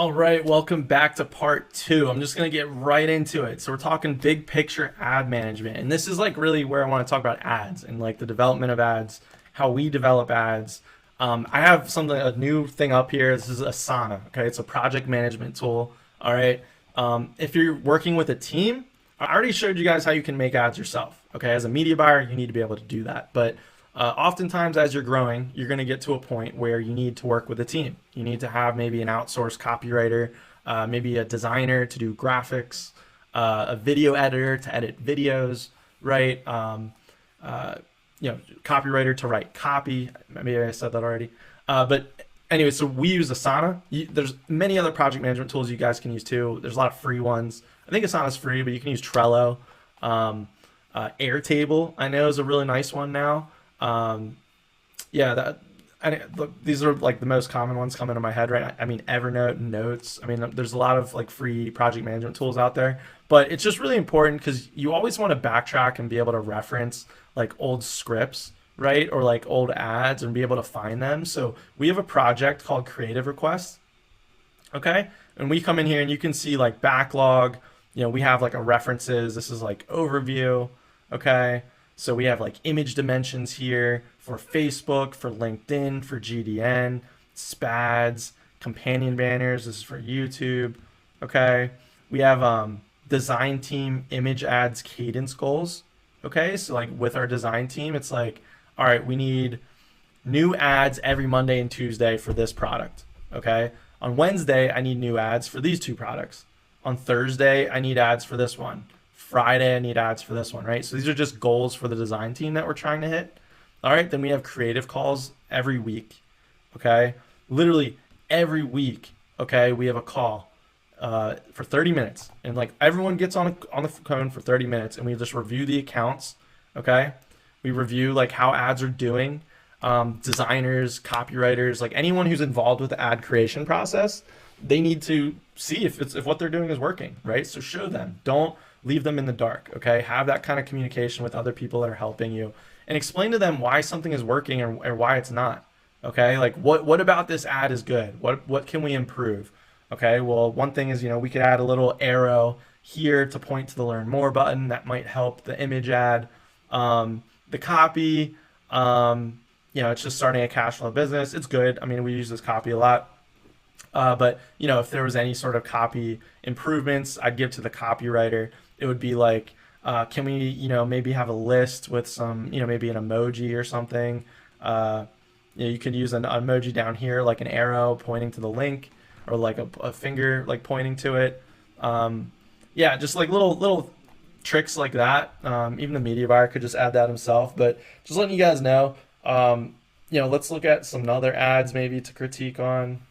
All right, welcome back to part two. I'm just going to get right into it. So we're talking big picture ad management. And this is like really where I want to talk about ads and like the development of ads, how we develop ads. I have a new thing up here. This is Asana. Okay, it's a project management tool. All right. If you're working with a team, I already showed you guys how you can make ads yourself. Okay, as a media buyer, you need to be able to do that. But oftentimes, as you're growing, you're going to get to a point where you need to work with a team. You need to have maybe an outsourced copywriter, maybe a designer to do graphics, a video editor to edit videos, right? Copywriter to write copy. Maybe I said that already. But anyway, so we use Asana. There's many other project management tools you guys can use too. There's a lot of free ones. I think Asana's free, but you can use Trello. Airtable, I know, is a really nice one now. Yeah, these are like the most common ones coming to my head, right? I mean, Evernote, Notes. I mean, there's a lot of like free project management tools out there, but it's just really important because you always want to backtrack and be able to reference like old scripts, right? Or like old ads and be able to find them. So we have a project called Creative Requests. Okay. And we come in here and you can see like backlog, we have like a references. This is like overview. Okay. So we have like image dimensions here for Facebook, for LinkedIn, for GDN, SPADs, companion banners. This is for YouTube. Okay. We have design team image ads cadence goals. Okay. So like with our design team, it's like, all right, we need new ads every Monday and Tuesday for this product. Okay. On Wednesday, I need new ads for these two products. On Thursday, I need ads for this one. Friday, I need ads for this one, right? So these are just goals for the design team that we're trying to hit. All right, then we have creative calls every week, okay? Literally every week, okay, we have a call for 30 minutes. And like everyone gets on the phone for 30 minutes and we just review the accounts, okay? We review like how ads are doing. Designers, copywriters, like anyone who's involved with the ad creation process, they need to see if what they're doing is working, right? So show them. Don't leave them in the dark, okay? Have that kind of communication with other people that are helping you and explain to them why something is working or why it's not, okay? Like what about this ad is good? What can we improve? Okay, well, one thing is, we could add a little arrow here to point to the learn more button. That might help the image ad. The copy, it's just starting a cash flow business. It's good. I mean, we use this copy a lot. But if there was any sort of copy improvements, I'd give to the copywriter. It would be like, can we, maybe have a list with some, maybe an emoji or something. You could use an emoji down here, like an arrow pointing to the link, or like a finger like pointing to it. Just like little tricks like that. Even the media buyer could just add that himself. But just letting you guys know, let's look at some other ads maybe to critique on.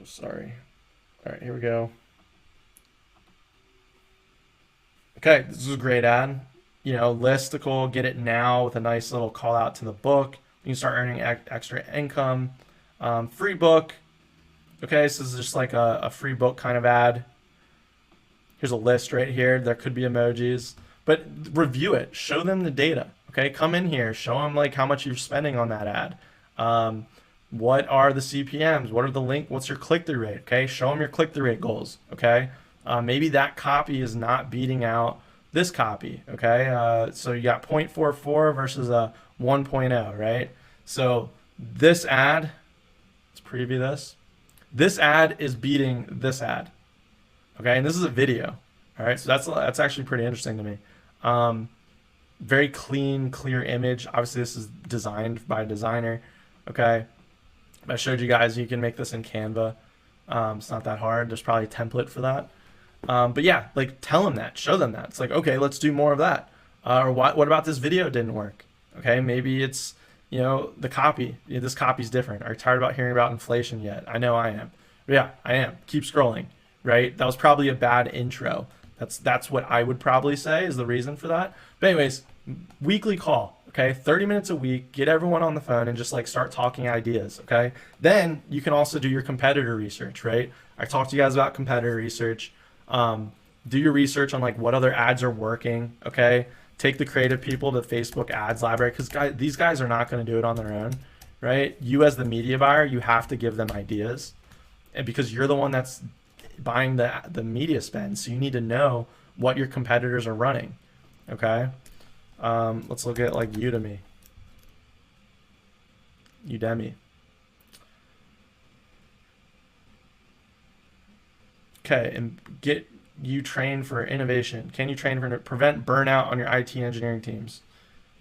Sorry. All right, here we go. Okay, this is a great ad. Listicle, get it now with a nice little call out to the book. You can start earning extra income. Free book. Okay, so this is just like a free book kind of ad. Here's a list right here. There could be emojis, but review it. Show them the data. Okay, come in here. Show them like how much you're spending on that ad. What are the CPMs? What's your click-through rate? Okay, show them your click-through rate goals. Okay, maybe that copy is not beating out this copy. Okay, so you got 0.44 versus a 1.0, right? So this ad, let's preview this. This ad is beating this ad. Okay, and this is a video. All right, so that's actually pretty interesting to me. Very clean, clear image. Obviously, this is designed by a designer. Okay. I showed you guys you can make this in Canva. It's not that hard. There's probably a template for that. But yeah, like tell them that, show them that. It's like, okay, let's do more of that. Or what about this video didn't work? Okay, maybe it's, the copy. This copy's different. Are you tired about hearing about inflation yet? I know I am. But yeah, I am. Keep scrolling, right? That was probably a bad intro. That's what I would probably say is the reason for that. But anyways, weekly call. Okay, 30 minutes a week, get everyone on the phone and just like start talking ideas, okay? Then you can also do your competitor research, right? I talked to you guys about competitor research. Do your research on like what other ads are working, okay? Take the creative people to Facebook ads library because these guys are not going to do it on their own, right? You as the media buyer, you have to give them ideas, and because you're the one that's buying the media spend, so you need to know what your competitors are running. Okay, let's look at like Udemy. Okay, and get you trained for innovation. Can you train for prevent burnout on your IT engineering teams?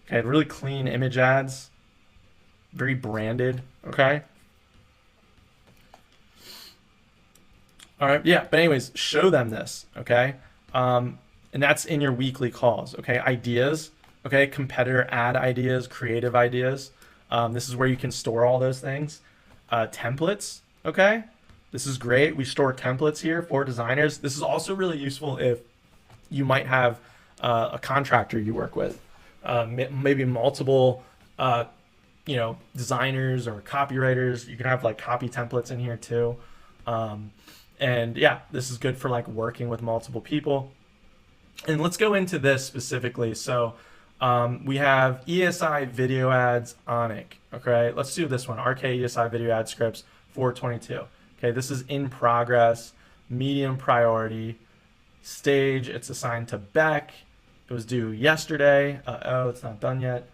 Okay, really clean image ads, very branded. Okay. All right. Yeah. But anyways, show them this. Okay. And that's in your weekly calls. Okay. Ideas. Okay. Competitor ad ideas, creative ideas. This is where you can store all those things. Templates. Okay. This is great. We store templates here for designers. This is also really useful if you might have a contractor you work with, maybe multiple, designers or copywriters. You can have like copy templates in here too. And yeah, this is good for like working with multiple people. And let's go into this specifically. So we have ESI video ads Onic. Okay, let's do this one. RK ESI video ad scripts 422. Okay, this is in progress, medium priority, stage. It's assigned to Beck. It was due yesterday. It's not done yet.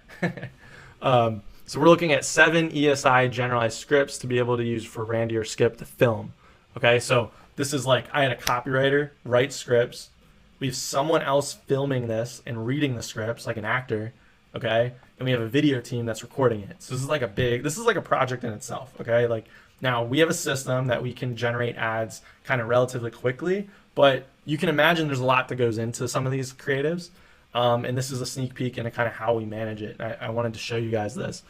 So we're looking at 7 ESI generalized scripts to be able to use for Randy or Skip to film. Okay, so this is like I had a copywriter write scripts. We have someone else filming this and reading the scripts, like an actor. Okay, and we have a video team that's recording it. So this is like a project in itself. Okay, like now we have a system that we can generate ads kind of relatively quickly, but you can imagine there's a lot that goes into some of these creatives. And this is a sneak peek into kind of how we manage it. I wanted to show you guys this.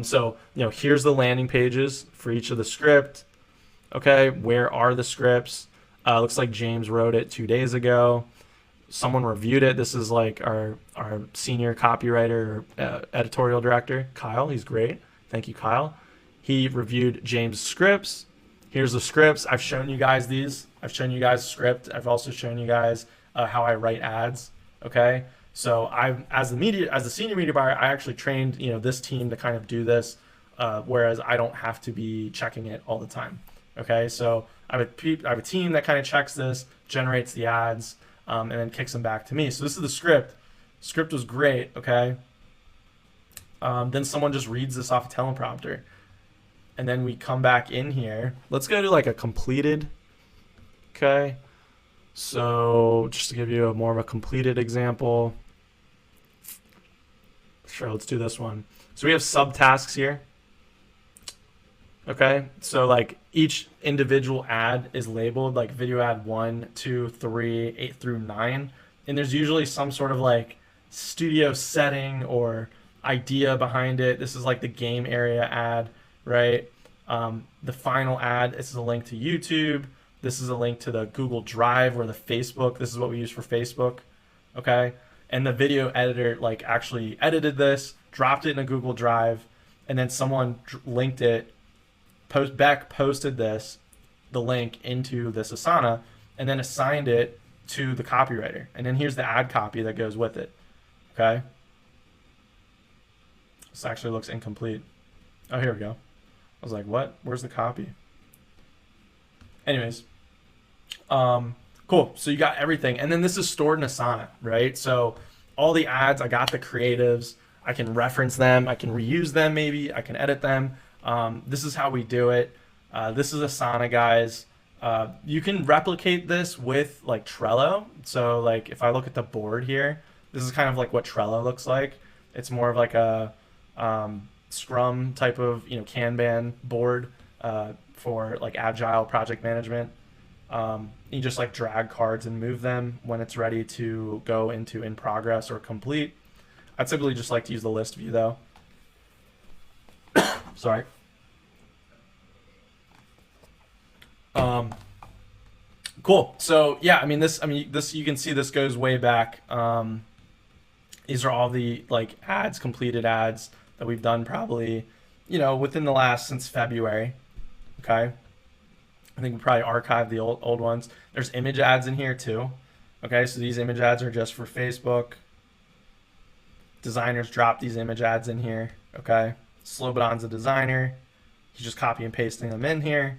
So here's the landing pages for each of the script. Okay, where are the scripts? Looks like James wrote it 2 days ago. Someone reviewed it. This is like our senior copywriter, editorial director, Kyle. He's great. Thank you, Kyle. He reviewed James' scripts. Here's the scripts. I've shown you guys these. I've shown you guys script. I've also shown you guys how I write ads. Okay, so as the senior media buyer, I actually trained this team to kind of do this, whereas I don't have to be checking it all the time. Okay, so I have a team that kind of checks this, generates the ads, and then kicks them back to me. So this is the script. Script was great. Okay, then someone just reads this off a teleprompter, and then we come back in here. Let's go to like a completed. Okay. So just to give you more of a completed example, sure, let's do this one. So we have subtasks here. Okay, so like each individual ad is labeled like video ad 1, 2, 3, 8 through 9. And there's usually some sort of like studio setting or idea behind it. This is like the game area ad, right? The final ad, this is a link to YouTube. This is a link to the Google Drive or the Facebook. This is what we use for Facebook, okay? And the video editor like actually edited this, dropped it in a Google Drive, and then someone linked it. Beck posted the link into this Asana, and then assigned it to the copywriter. And then here's the ad copy that goes with it, okay? This actually looks incomplete. Oh, here we go. I was like, what? Where's the copy? Anyways. Cool. So you got everything. And then this is stored in Asana, right? So all the ads, I got the creatives. I can reference them. I can reuse them maybe. I can edit them. This is how we do it. This is Asana, guys. You can replicate this with like Trello. So like if I look at the board here, this is kind of like what Trello looks like. It's more of like a Scrum type of Kanban board for like agile project management. You just like drag cards and move them when it's ready to go into in progress or complete. I typically just like to use the list view though. Sorry. Cool. So yeah, this you can see this goes way back. These are all the like ads, completed ads that we've done probably, within the last since February. Okay. I think we probably archived the old ones. There's image ads in here too. Okay, so these image ads are just for Facebook. Designers drop these image ads in here. Okay, Slobodan's a designer. He's just copy and pasting them in here.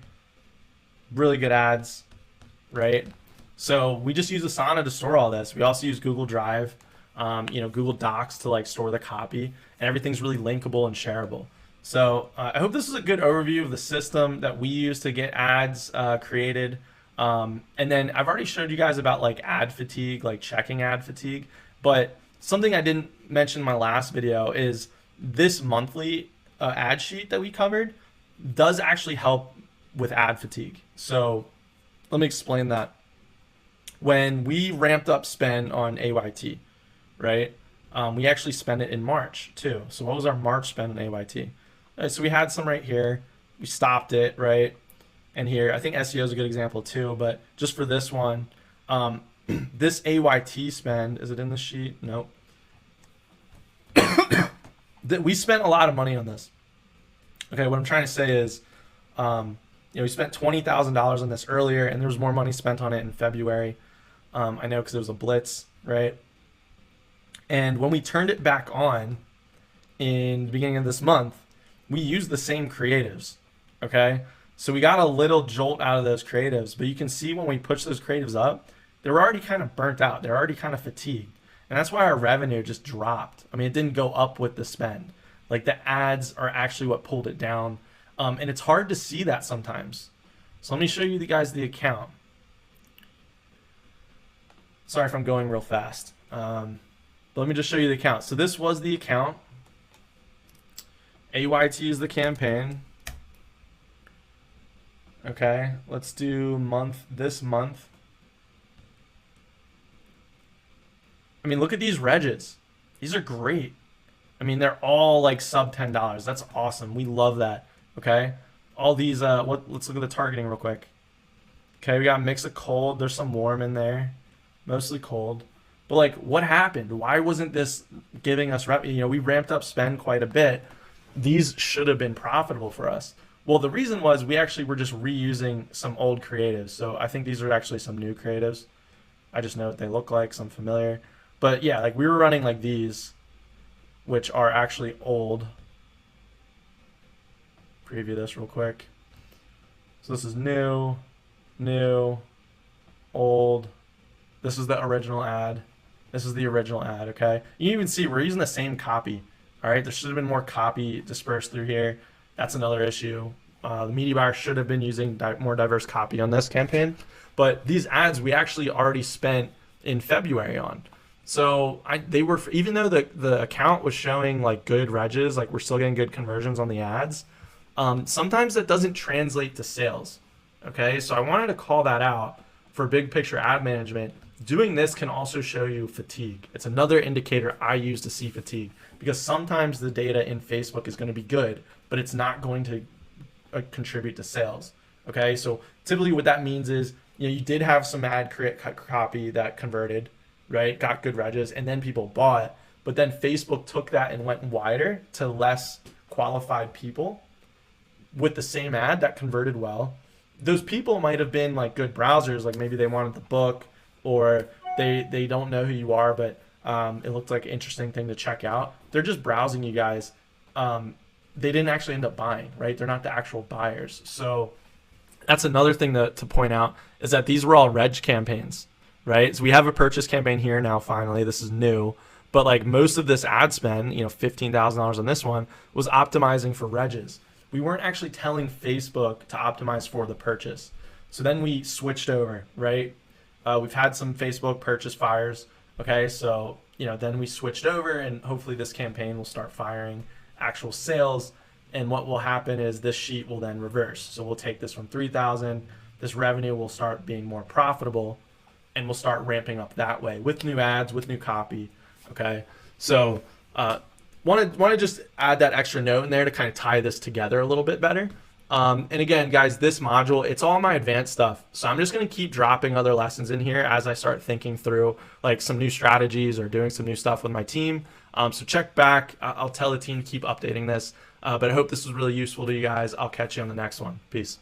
Really good ads, right? So we just use Asana to store all this. We also use Google Drive, Google Docs to like store the copy, and everything's really linkable and shareable. So I hope this is a good overview of the system that we use to get ads created. And then I've already showed you guys about like ad fatigue, like checking ad fatigue. But something I didn't mention in my last video is this monthly ad sheet that we covered does actually help with ad fatigue. So let me explain that. When we ramped up spend on AYT, right? We actually spent it in March too. So what was our March spend on AYT? Right, so we had some right here. We stopped it, right? And here, I think SEO is a good example too, but just for this one, this AYT spend, is it in the sheet? Nope. We spent a lot of money on this. Okay, what I'm trying to say is, we spent $20,000 on this earlier, and there was more money spent on it in February. I know because it was a blitz, right? And when we turned it back on in the beginning of this month, we used the same creatives, okay? So we got a little jolt out of those creatives, but you can see when we push those creatives up, they're already kind of burnt out. They're already kind of fatigued. And that's why our revenue just dropped. I mean, it didn't go up with the spend. Like the ads are actually what pulled it down. And it's hard to see that sometimes. So let me show you guys the account. Sorry if I'm going real fast. But let me just show you the account. So this was the account. AYT is the campaign. Okay, let's do this month. I mean, look at these regs. These are great. I mean, they're all like sub $10. That's awesome. We love that. Okay, all these. Let's look at the targeting real quick. Okay, we got a mix of cold. There's some warm in there, mostly cold. But like, what happened? Why wasn't this giving us revenue? We ramped up spend quite a bit. These should have been profitable for us. Well, the reason was we actually were just reusing some old creatives. So I think these are actually some new creatives. I just know what they look like, so I'm familiar. But yeah, like we were running like these, which are actually old. Preview this real quick. So this is new, old. This is the original ad. This is the original ad, okay? You can even see we're using the same copy. All right, there should have been more copy dispersed through here. That's another issue. The media buyer should have been using more diverse copy on this campaign. But these ads we actually already spent in February on. So they were, even though the account was showing like good regs, like we're still getting good conversions on the ads, sometimes that doesn't translate to sales. Okay, so I wanted to call that out for big picture ad management. Doing this can also show you fatigue. It's another indicator I use to see fatigue, because sometimes the data in Facebook is going to be good, but it's not going to contribute to sales. Okay, so typically what that means is, you did have some ad copy that converted, right? Got good regs, and then people bought, but then Facebook took that and went wider to less qualified people with the same ad that converted well. Those people might have been like good browsers, like maybe they wanted the book, or they don't know who you are, but it looked like an interesting thing to check out. They're just browsing you guys. They didn't actually end up buying, right? They're not the actual buyers. So that's another thing to point out, is that these were all reg campaigns, right? So we have a purchase campaign here now, finally. This is new. But like most of this ad spend, $15,000 on this one, was optimizing for regs. We weren't actually telling Facebook to optimize for the purchase. So then we switched over, right? We've had some Facebook purchase fires. Okay, so then we switched over, and hopefully this campaign will start firing actual sales. And what will happen is this sheet will then reverse. So we'll take this from 3,000. This revenue will start being more profitable, and we'll start ramping up that way with new ads, with new copy. Okay, so want to just add that extra note in there to kind of tie this together a little bit better. And again, guys, this module, it's all my advanced stuff. So I'm just going to keep dropping other lessons in here as I start thinking through like some new strategies or doing some new stuff with my team. So check back. I'll tell the team to keep updating this. But I hope this was really useful to you guys. I'll catch you on the next one. Peace.